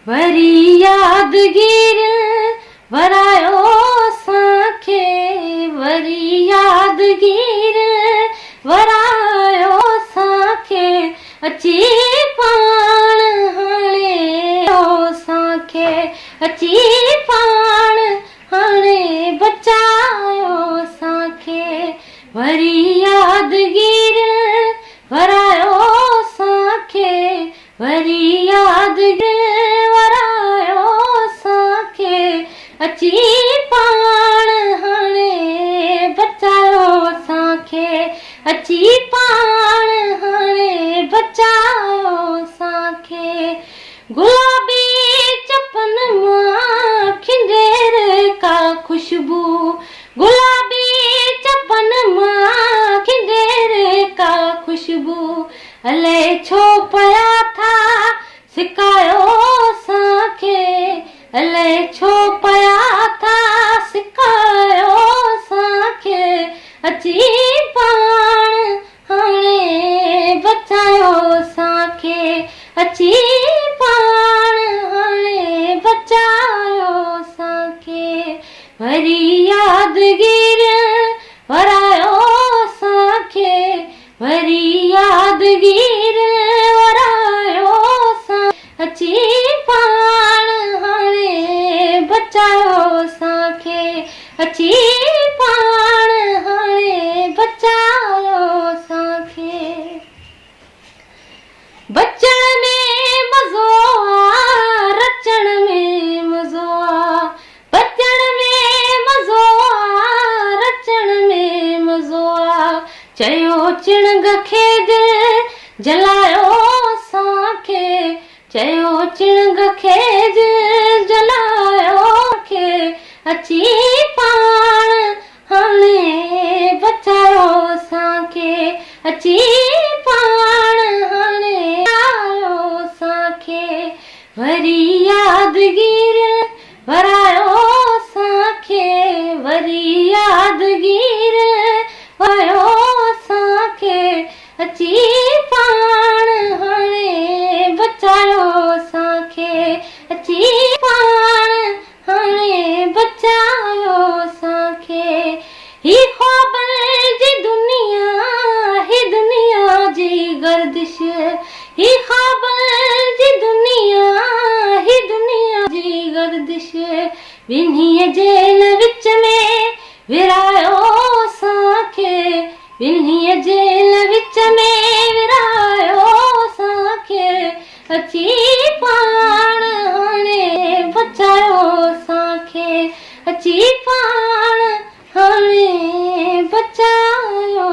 वरी यादगीर वरायो असांखे, वरी यादगीर वरायो असांखे, अची पाण हाणे असांखे, अची पाण हाणे बचायो असांखे। वरी यादगीर वरायो असांखे, वरी यादगीर वरायो असांखे, अची पाण हाणे बचायो असांखे, अची पाण हाणे बचायो असांखे। गुलाबी चपन मां खिंडेर का खुशबू, गुलाबी चपन मां खिंडेर का खुशबू, अले छो पया था सिकायो असांखे, अले छो पया था सिकायो असांखे, अची पाण हाणे बचायो असांखे, अची पाण हाणे बचायो असांखे। वरी यादगीर वरायो असांखे, वरी यादगीर वरायो असां, अची पाण हाणे बचायो असांखे, अची पाण हाणे बचायो असांखे। बचण में मज़ो आ, रचण में मज़ो आ, बचण में मज़ो आ, रचण में मज़ो आ, चयो चिणग खे जलायो असांखे, चयो चिणग खे जलायो असांखे, अची पाण हाणे बचायो असांखे, अची पाण हाणे बचायो असांखे। वरी यादगीर वरायो असांखे, वरी यादगीर वरायो असांखे, अची पाण हाणे बचायो असांखे, अची पाण हाणे बचायो असांखे। ही ख्वाबन जी दुनिया, ही दुनिया जी गर्दिश, ही ख्वाबन जी दुनिया, ही दुनिया जी गर्दिश, बिन्ही जेल विच में विरायो असांखे, बिन्ही जेल विच में विरायो असांखे, अची पाण हाणे बचायो असांखे, अची पाण हाणे बचायो।